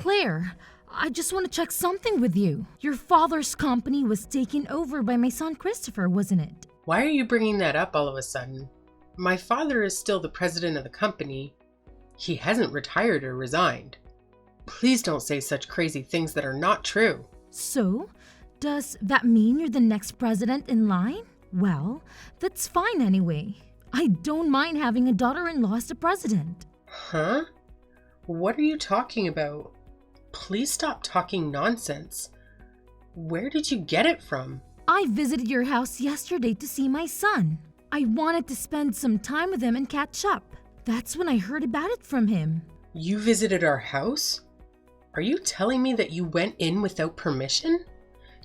Claire, I just want to check something with you. Your father's company was taken over by my son Christopher, wasn't it? Why are you bringing that up all of a sudden? My father is still the president of the company. He hasn't retired or resigned. Please don't say such crazy things that are not true. So, does that mean you're the next president in line? Well, that's fine anyway. I don't mind having a daughter-in-law as the president. Huh? What are you talking about? Please stop talking nonsense. Where did you get it from? I visited your house yesterday to see my son. I wanted to spend some time with him and catch up. That's when I heard about it from him. You visited our house? Are you telling me that you went in without permission?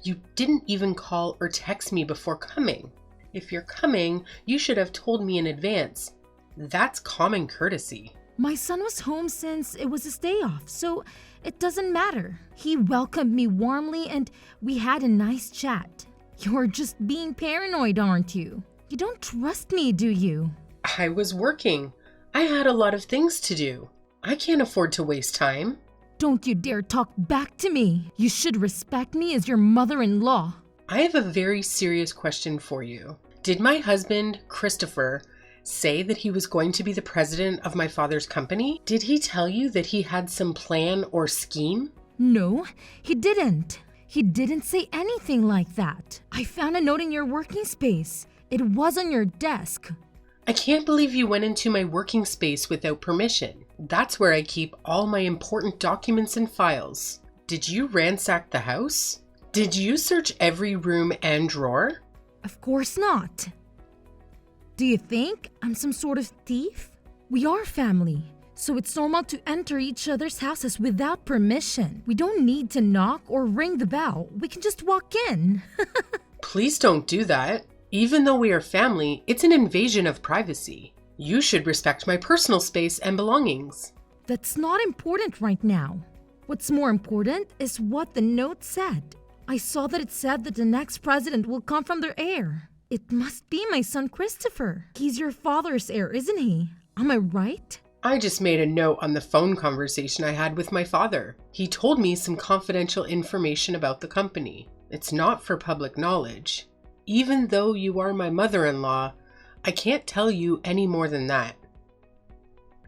You didn't even call or text me before coming. If you're coming, you should have told me in advance. That's common courtesy. My son was home since it was his day off, so it doesn't matter. He welcomed me warmly and we had a nice chat. You're just being paranoid, aren't you? You don't trust me, do you? I was working. I had a lot of things to do. I can't afford to waste time. Don't you dare talk back to me. You should respect me as your mother-in-law. I have a very serious question for you. Did my husband, Christopher, say that he was going to be the president of my father's company? Did he tell you that he had some plan or scheme? No, he didn't. He didn't say anything like that. I found a note in your working space. It was on your desk. I can't believe you went into my working space without permission. That's where I keep all my important documents and files. Did you ransack the house? Did you search every room and drawer? Of course not. Do you think I'm some sort of thief? We are family, so it's normal to enter each other's houses without permission. We don't need to knock or ring the bell. We can just walk in. Please don't do that. Even though we are family, it's an invasion of privacy. You should respect my personal space and belongings. That's not important right now. What's more important is what the note said. I saw that it said that the next president will come from their heir. It must be my son Christopher. He's your father's heir, isn't he? Am I right? I just made a note on the phone conversation I had with my father. He told me some confidential information about the company. It's not for public knowledge. Even though you are my mother-in-law, I can't tell you any more than that.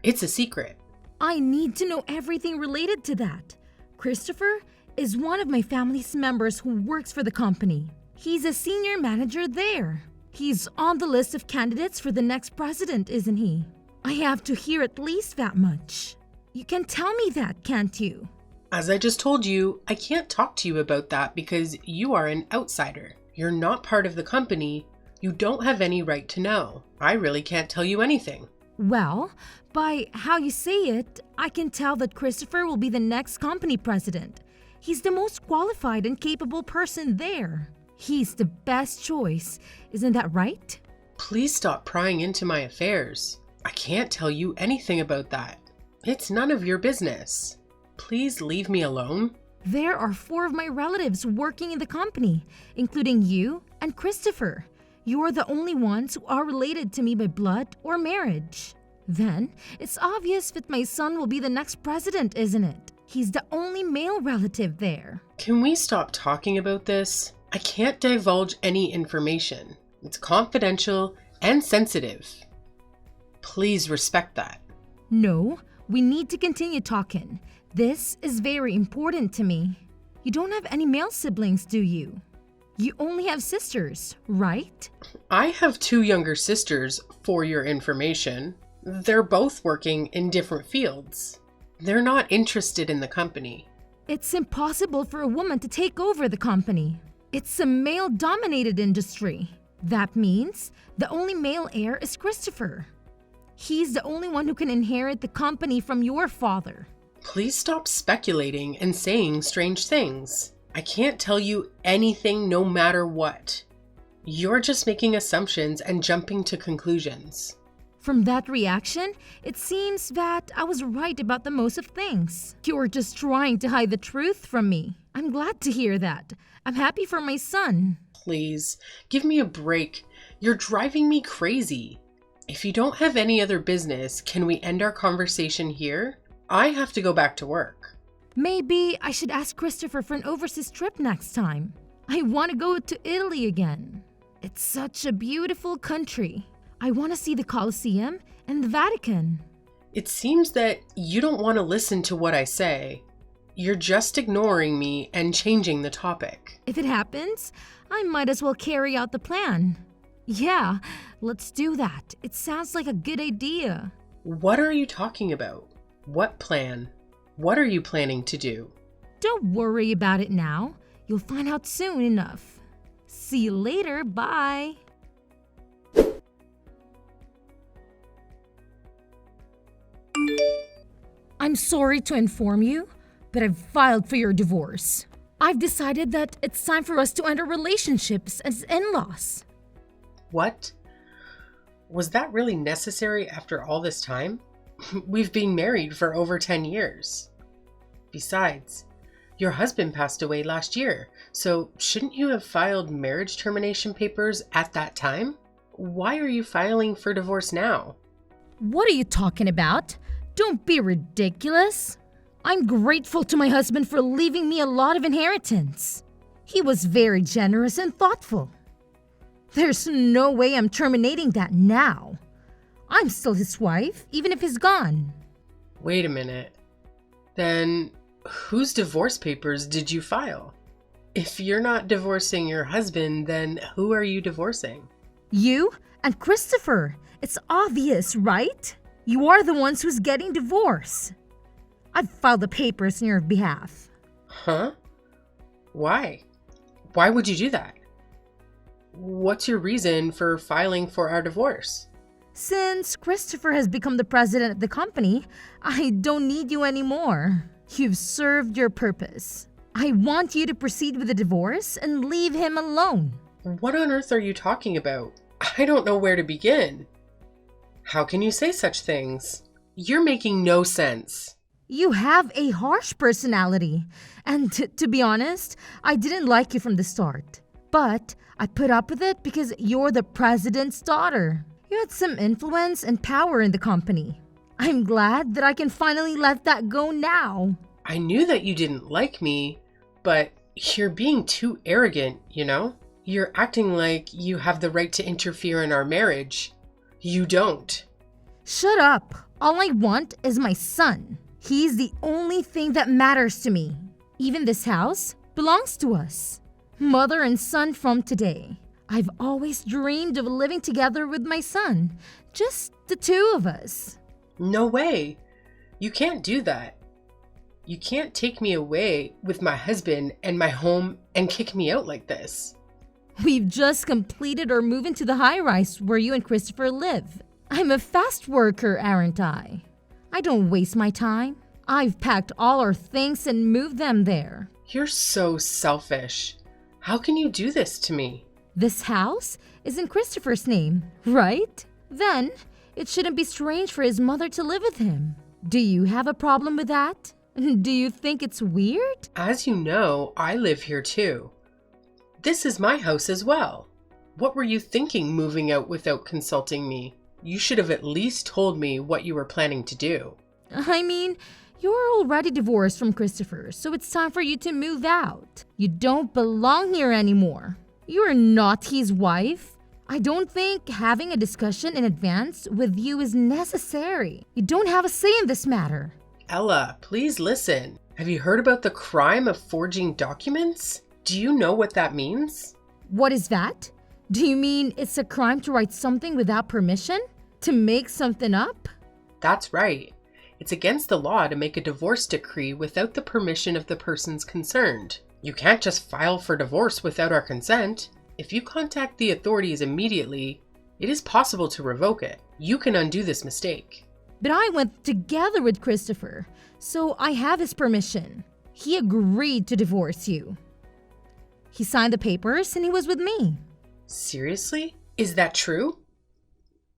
It's a secret. I need to know everything related to that. Christopher is one of my family's members who works for the company. He's a senior manager there. He's on the list of candidates for the next president, isn't he? I have to hear at least that much. You can tell me that, can't you? As I just told you, I can't talk to you about that because you are an outsider. You're not part of the company. You don't have any right to know. I really can't tell you anything. Well, by how you say it, I can tell that Christopher will be the next company president. He's the most qualified and capable person there. He's the best choice. Isn't that right? Please stop prying into my affairs. I can't tell you anything about that. It's none of your business. Please leave me alone. There are 4 of my relatives working in the company, including you and Christopher. You are the only ones who are related to me by blood or marriage. Then, it's obvious that my son will be the next president, isn't it? He's the only male relative there. Can we stop talking about this? I can't divulge any information. It's confidential and sensitive. Please respect that. No, we need to continue talking. This is very important to me. You don't have any male siblings, do you? You only have sisters, right? I have 2 younger sisters, for your information. They're both working in different fields. They're not interested in the company. It's impossible for a woman to take over the company. It's a male-dominated industry. That means the only male heir is Christopher. He's the only one who can inherit the company from your father. Please stop speculating and saying strange things. I can't tell you anything no matter what. You're just making assumptions and jumping to conclusions. From that reaction, it seems that I was right about the most of things. You're just trying to hide the truth from me. I'm glad to hear that. I'm happy for my son. Please, give me a break. You're driving me crazy. If you don't have any other business, can we end our conversation here? I have to go back to work. Maybe I should ask Christopher for an overseas trip next time. I want to go to Italy again. It's such a beautiful country. I want to see the Colosseum and the Vatican. It seems that you don't want to listen to what I say. You're just ignoring me and changing the topic. If it happens, I might as well carry out the plan. Yeah, let's do that. It sounds like a good idea. What are you talking about? What plan? What are you planning to do? Don't worry about it now. You'll find out soon enough. See you later. Bye. I'm sorry to inform you, but I've filed for your divorce. I've decided that it's time for us to end our relationships as in-laws. What? Was that really necessary after all this time? We've been married for over 10 years. Besides, your husband passed away last year, so shouldn't you have filed marriage termination papers at that time? Why are you filing for divorce now? What are you talking about? Don't be ridiculous. I'm grateful to my husband for leaving me a lot of inheritance. He was very generous and thoughtful. There's no way I'm terminating that now. I'm still his wife, even if he's gone. Wait a minute. Then whose divorce papers did you file? If you're not divorcing your husband, then who are you divorcing? You and Christopher. It's obvious, right? You are the ones who's getting divorced. I've filed the papers on your behalf. Huh? Why? Why would you do that? What's your reason for filing for our divorce? Since Christopher has become the president of the company, I don't need you anymore. You've served your purpose. I want you to proceed with the divorce and leave him alone. What on earth are you talking about? I don't know where to begin. How can you say such things? You're making no sense. You have a harsh personality. And to be honest, I didn't like you from the start. But I put up with it because you're the president's daughter. You had some influence and power in the company. I'm glad that I can finally let that go now. I knew that you didn't like me, but you're being too arrogant, you know? You're acting like you have the right to interfere in our marriage. You don't. Shut up. All I want is my son. He's the only thing that matters to me. Even this house belongs to us. Mother and son from today. I've always dreamed of living together with my son. Just the two of us. No way. You can't do that. You can't take me away with my husband and my home and kick me out like this. We've just completed our move into the high-rise where you and Christopher live. I'm a fast worker, aren't I? I don't waste my time. I've packed all our things and moved them there. You're so selfish. How can you do this to me? This house is in Christopher's name, right? Then it shouldn't be strange for his mother to live with him. Do you have a problem with that? Do you think it's weird? As you know, I live here too. This is my house as well. What were you thinking moving out without consulting me? You should have at least told me what you were planning to do. I mean, you're already divorced from Christopher, so it's time for you to move out. You don't belong here anymore. You're not his wife. I don't think having a discussion in advance with you is necessary. You don't have a say in this matter. Ella, please listen. Have you heard about the crime of forging documents? Do you know what that means? What is that? Do you mean it's a crime to write something without permission? To make something up? That's right. It's against the law to make a divorce decree without the permission of the persons concerned. You can't just file for divorce without our consent. If you contact the authorities immediately, it is possible to revoke it. You can undo this mistake. But I went together with Christopher, so I have his permission. He agreed to divorce you. He signed the papers and he was with me. Seriously? Is that true?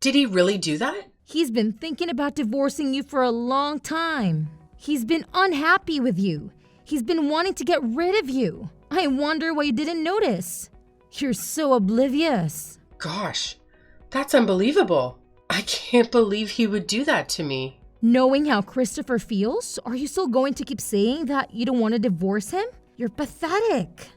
Did he really do that? He's been thinking about divorcing you for a long time. He's been unhappy with you. He's been wanting to get rid of you. I wonder why you didn't notice. You're so oblivious. Gosh, that's unbelievable. I can't believe he would do that to me. Knowing how Christopher feels, are you still going to keep saying that you don't want to divorce him? You're pathetic.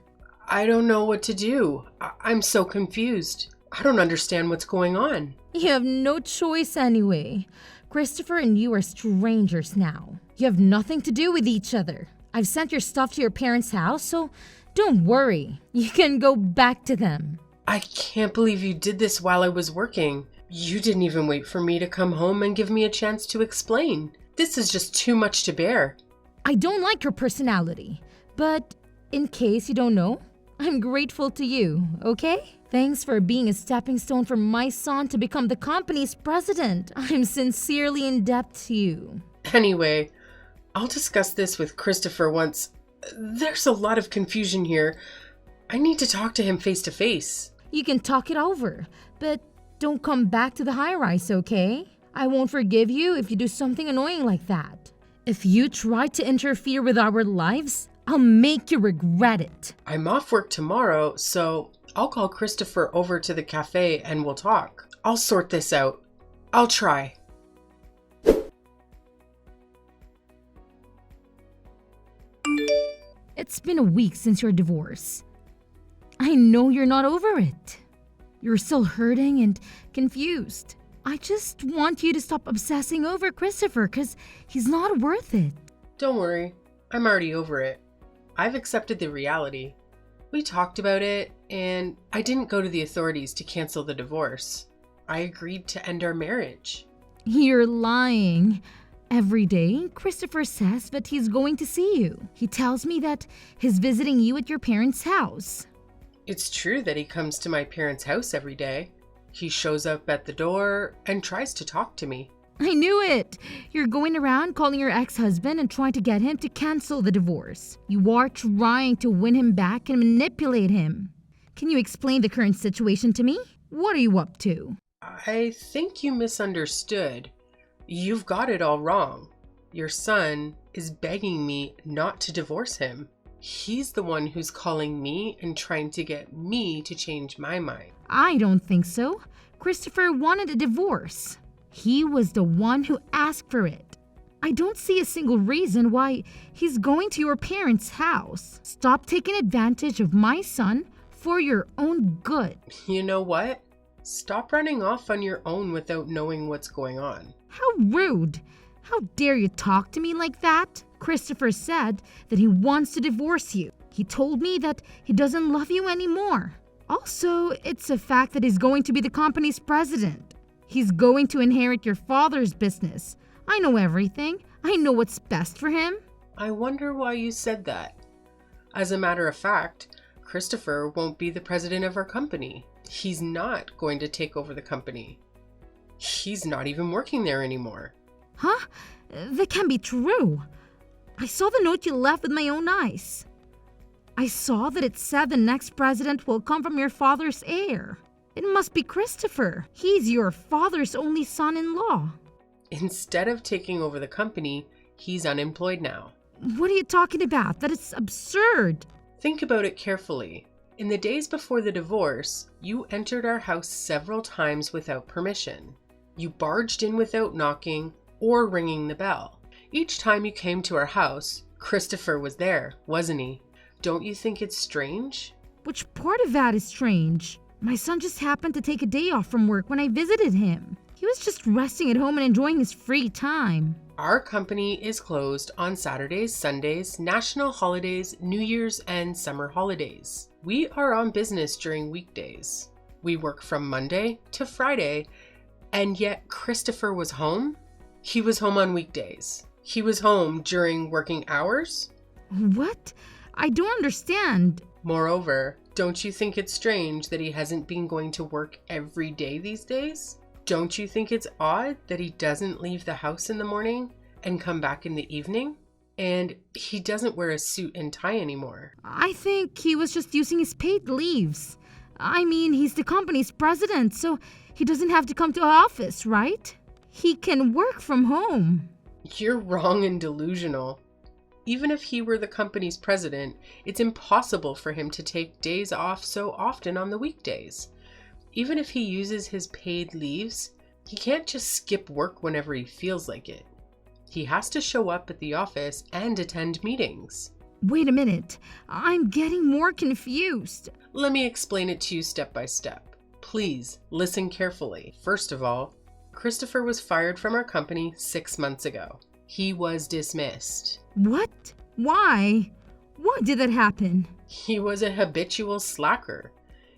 I don't know what to do. I'm so confused. I don't understand what's going on. You have no choice anyway. Christopher and you are strangers now. You have nothing to do with each other. I've sent your stuff to your parents' house, so don't worry. You can go back to them. I can't believe you did this while I was working. You didn't even wait for me to come home and give me a chance to explain. This is just too much to bear. I don't like your personality, but in case you don't know, I'm grateful to you, okay? Thanks for being a stepping stone for my son to become the company's president. I'm sincerely in debt to you. Anyway, I'll discuss this with Christopher once. There's a lot of confusion here. I need to talk to him face to face. You can talk it over, but don't come back to the high-rise, okay? I won't forgive you if you do something annoying like that. If you try to interfere with our lives, I'll make you regret it. I'm off work tomorrow, so I'll call Christopher over to the cafe and we'll talk. I'll sort this out. I'll try. It's been a week since your divorce. I know you're not over it. You're still hurting and confused. I just want you to stop obsessing over Christopher because he's not worth it. Don't worry, I'm already over it. I've accepted the reality. We talked about it, and I didn't go to the authorities to cancel the divorce. I agreed to end our marriage. You're lying. Every day, Christopher says that he's going to see you. He tells me that he's visiting you at your parents' house. It's true that he comes to my parents' house every day. He shows up at the door and tries to talk to me. I knew it! You're going around calling your ex-husband and trying to get him to cancel the divorce. You are trying to win him back and manipulate him. Can you explain the current situation to me? What are you up to? I think you misunderstood. You've got it all wrong. Your son is begging me not to divorce him. He's the one who's calling me and trying to get me to change my mind. I don't think so. Christopher wanted a divorce. He was the one who asked for it. I don't see a single reason why he's going to your parents' house. Stop taking advantage of my son for your own good. You know what? Stop running off on your own without knowing what's going on. How rude! How dare you talk to me like that? Christopher said that he wants to divorce you. He told me that he doesn't love you anymore. Also, it's a fact that he's going to be the company's president. He's going to inherit your father's business. I know everything. I know what's best for him. I wonder why you said that. As a matter of fact, Christopher won't be the president of our company. He's not going to take over the company. He's not even working there anymore. Huh? That can't be true. I saw the note you left with my own eyes. I saw that it said the next president will come from your father's heir. It must be Christopher. He's your father's only son-in-law. Instead of taking over the company, he's unemployed now. What are you talking about? That is absurd. Think about it carefully. In the days before the divorce, you entered our house several times without permission. You barged in without knocking or ringing the bell. Each time you came to our house, Christopher was there, wasn't he? Don't you think it's strange? Which part of that is strange? My son just happened to take a day off from work when I visited him. He was just resting at home and enjoying his free time. Our company is closed on Saturdays, Sundays, national holidays, New Year's, and summer holidays. We are on business during weekdays. We work from Monday to Friday, and yet Christopher was home? He was home on weekdays. He was home during working hours? What? I don't understand. Moreover, don't you think it's strange that he hasn't been going to work every day these days? Don't you think it's odd that he doesn't leave the house in the morning and come back in the evening? And he doesn't wear a suit and tie anymore. I think he was just using his paid leaves. I mean, he's the company's president, so he doesn't have to come to office, right? He can work from home. You're wrong and delusional. Even if he were the company's president, it's impossible for him to take days off so often on the weekdays. Even if he uses his paid leaves, he can't just skip work whenever he feels like it. He has to show up at the office and attend meetings. Wait a minute. I'm getting more confused. Let me explain it to you step by step. Please listen carefully. First of all, Christopher was fired from our company 6 months ago. He was dismissed. What? Why? Why did that happen? He was a habitual slacker.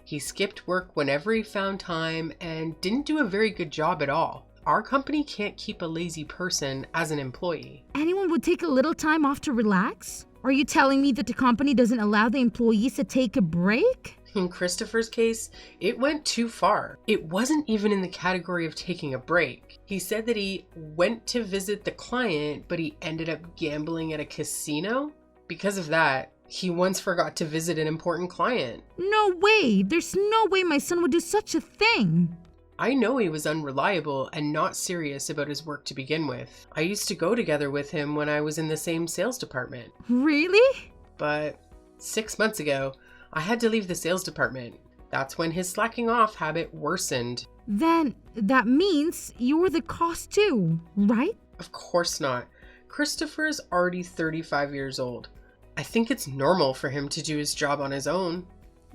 He skipped work whenever he found time and didn't do a very good job at all. Our company can't keep a lazy person as an employee. Anyone would take a little time off to relax? Are you telling me that the company doesn't allow the employees to take a break? In Christopher's case, it went too far. It wasn't even in the category of taking a break. He said that he went to visit the client, but he ended up gambling at a casino. Because of that, he once forgot to visit an important client. No way! There's no way my son would do such a thing! I know he was unreliable and not serious about his work to begin with. I used to go together with him when I was in the same sales department. Really? But 6 months ago, I had to leave the sales department. That's when his slacking off habit worsened. Then that means you're the cause too, right? Of course not. Christopher is already 35 years old. I think it's normal for him to do his job on his own.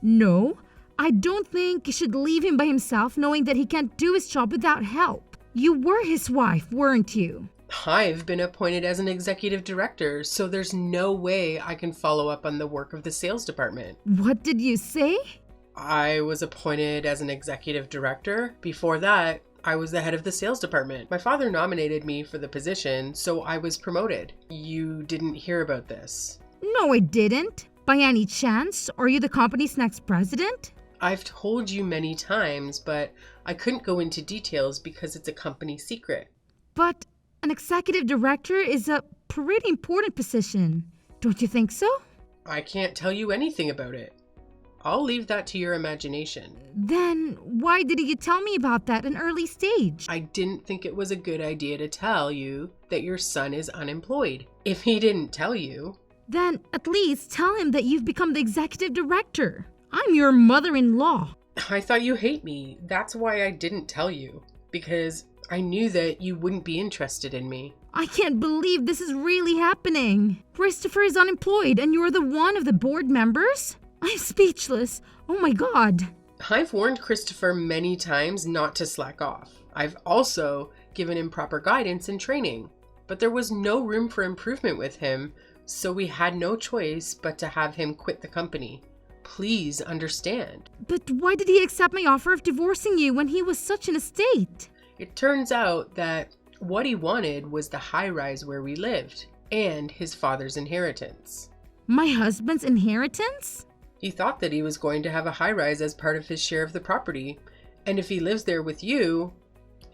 No, I don't think you should leave him by himself knowing that he can't do his job without help. You were his wife, weren't you? I've been appointed as an executive director, so there's no way I can follow up on the work of the sales department. What did you say? I was appointed as an executive director. Before that, I was the head of the sales department. My father nominated me for the position, so I was promoted. You didn't hear about this. No, I didn't. By any chance, are you the company's next president? I've told you many times, but I couldn't go into details because it's a company secret. But an executive director is a pretty important position. Don't you think so? I can't tell you anything about it. I'll leave that to your imagination. Then why didn't you tell me about that at an early stage? I didn't think it was a good idea to tell you that your son is unemployed. If he didn't tell you... Then at least tell him that you've become the executive director. I'm your mother-in-law. I thought you hate me. That's why I didn't tell you. Because I knew that you wouldn't be interested in me. I can't believe this is really happening. Christopher is unemployed and you're the one of the board members? I'm speechless. Oh my God. I've warned Christopher many times not to slack off. I've also given him proper guidance and training. But there was no room for improvement with him, so we had no choice but to have him quit the company. Please understand. But why did he accept my offer of divorcing you when he was such in a state? It turns out that what he wanted was the high-rise where we lived and his father's inheritance. My husband's inheritance? He thought that he was going to have a high-rise as part of his share of the property, and if he lives there with you,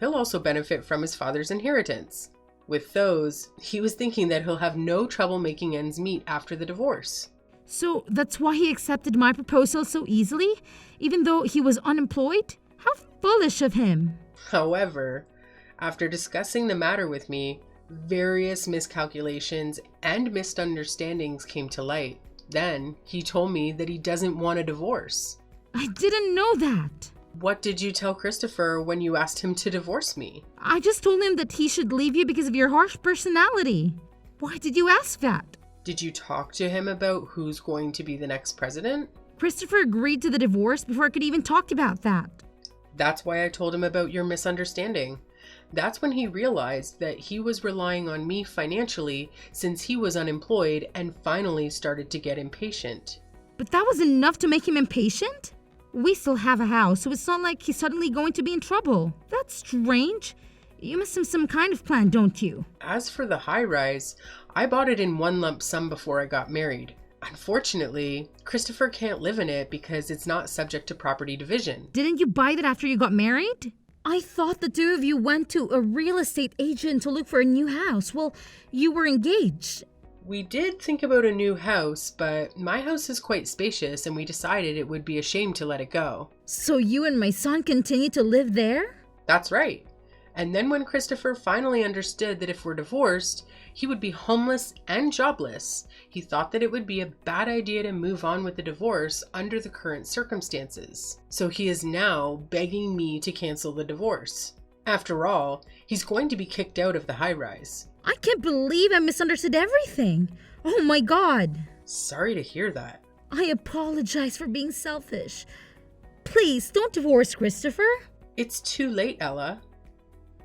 he'll also benefit from his father's inheritance. With those, he was thinking that he'll have no trouble making ends meet after the divorce. So that's why he accepted my proposal so easily, even though he was unemployed? How foolish of him. However, after discussing the matter with me, various miscalculations and misunderstandings came to light. Then he told me that he doesn't want a divorce. I didn't know that. What did you tell Christopher when you asked him to divorce me? I just told him that he should leave you because of your harsh personality. Why did you ask that? Did you talk to him about who's going to be the next president? Christopher agreed to the divorce before I could even talk about that. That's why I told him about your misunderstanding. That's when he realized that he was relying on me financially since he was unemployed and finally started to get impatient. But that was enough to make him impatient? We still have a house, so it's not like he's suddenly going to be in trouble. That's strange. You must have some kind of plan, don't you? As for the high-rise, I bought it in one lump sum before I got married. Unfortunately, Christopher can't live in it because it's not subject to property division. Didn't you buy that after you got married? I thought the two of you went to a real estate agent to look for a new house. Well, you were engaged. We did think about a new house, but my house is quite spacious and we decided it would be a shame to let it go. So you and my son continue to live there? That's right. And then when Christopher finally understood that if we're divorced, he would be homeless and jobless, he thought that it would be a bad idea to move on with the divorce under the current circumstances. So he is now begging me to cancel the divorce. After all, he's going to be kicked out of the high-rise. I can't believe I misunderstood everything. Oh my god. Sorry to hear that. I apologize for being selfish. Please don't divorce Christopher. It's too late, Ella.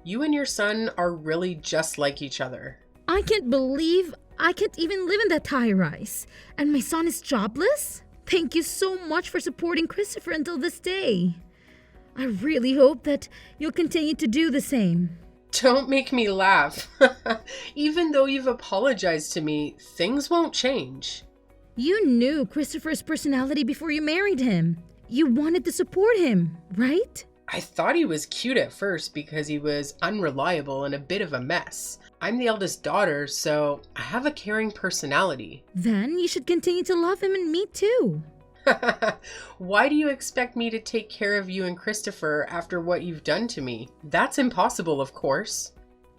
You and your son are really just like each other. I can't believe I can't even live in that high rise. And my son is jobless? Thank you so much for supporting Christopher until this day. I really hope that you'll continue to do the same. Don't make me laugh. Even though you've apologized to me, things won't change. You knew Christopher's personality before you married him. You wanted to support him, right? I thought he was cute at first because he was unreliable and a bit of a mess. I'm the eldest daughter, so I have a caring personality. Then you should continue to love him and me too. Why do you expect me to take care of you and Christopher after what you've done to me? That's impossible, of course.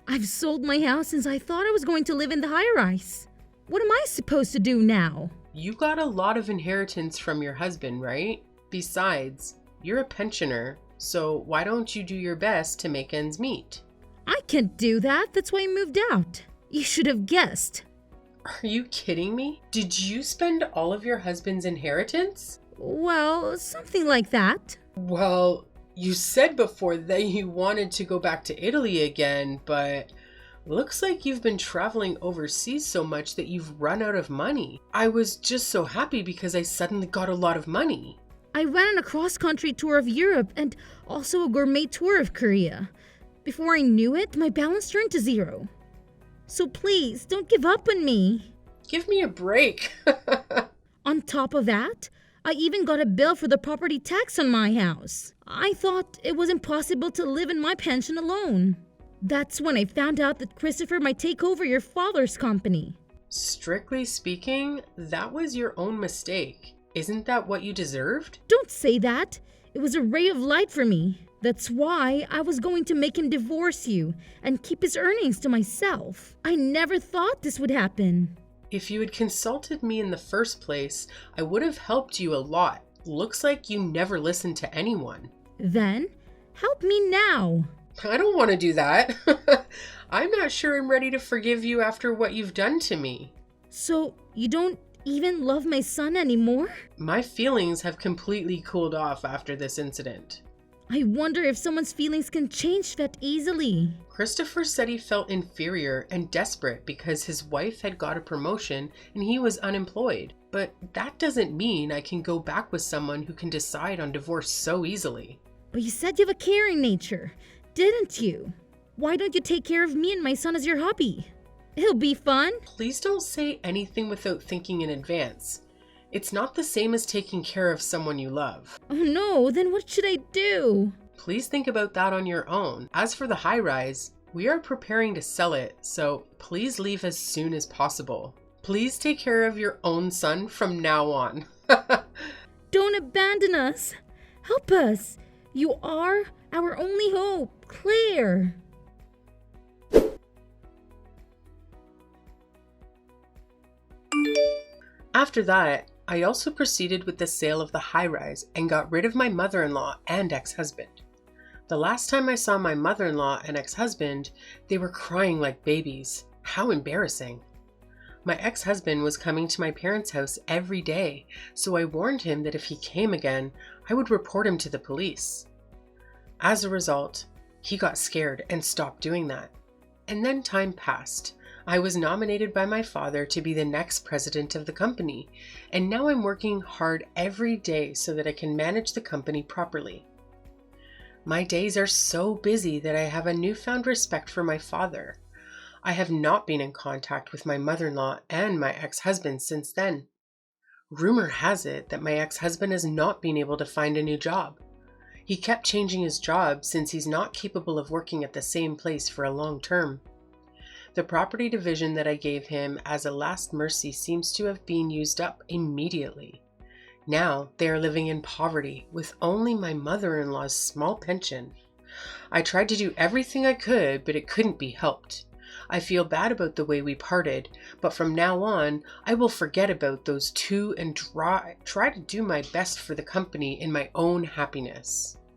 I've sold my house since I thought I was going to live in the high-rise. What am I supposed to do now? You got a lot of inheritance from your husband, right? Besides, you're a pensioner, so why don't you do your best to make ends meet? I can't do that. That's why I moved out. You should have guessed. Are you kidding me? Did you spend all of your husband's inheritance? Well, something like that. Well, you said before that you wanted to go back to Italy again, but looks like you've been traveling overseas so much that you've run out of money. I was just so happy because I suddenly got a lot of money. I went on a cross-country tour of Europe and also a gourmet tour of Korea. Before I knew it, my balance turned to zero. So please, don't give up on me. Give me a break. On top of that, I even got a bill for the property tax on my house. I thought it was impossible to live in my pension alone. That's when I found out that Christopher might take over your father's company. Strictly speaking, that was your own mistake. Isn't that what you deserved? Don't say that. It was a ray of light for me. That's why I was going to make him divorce you and keep his earnings to myself. I never thought this would happen. If you had consulted me in the first place, I would have helped you a lot. Looks like you never listened to anyone. Then, help me now. I don't want to do that. I'm not sure I'm ready to forgive you after what you've done to me. So, you don't even love my son anymore? My feelings have completely cooled off after this incident. I wonder if someone's feelings can change that easily. Christopher said he felt inferior and desperate because his wife had got a promotion and he was unemployed. But that doesn't mean I can go back with someone who can decide on divorce so easily. But you said you have a caring nature, didn't you? Why don't you take care of me and my son as your hubby? It'll be fun. Please don't say anything without thinking in advance. It's not the same as taking care of someone you love. Oh no, then what should I do? Please think about that on your own. As for the high rise, we are preparing to sell it, so please leave as soon as possible. Please take care of your own son from now on. Don't abandon us. Help us. You are our only hope, Claire. After that, I also proceeded with the sale of the high-rise and got rid of my mother-in-law and ex-husband. The last time I saw my mother-in-law and ex-husband, they were crying like babies. How embarrassing. My ex-husband was coming to my parents' house every day, so I warned him that if he came again, I would report him to the police. As a result, he got scared and stopped doing that. And then time passed. I was nominated by my father to be the next president of the company, and now I'm working hard every day so that I can manage the company properly. My days are so busy that I have a newfound respect for my father. I have not been in contact with my mother-in-law and my ex-husband since then. Rumor has it that my ex-husband has not been able to find a new job. He kept changing his job since he's not capable of working at the same place for a long term. The property division that I gave him as a last mercy seems to have been used up immediately. Now they are living in poverty with only my mother-in-law's small pension. I tried to do everything I could, but it couldn't be helped. I feel bad about the way we parted, but from now on, I will forget about those two and try to do my best for the company in my own happiness.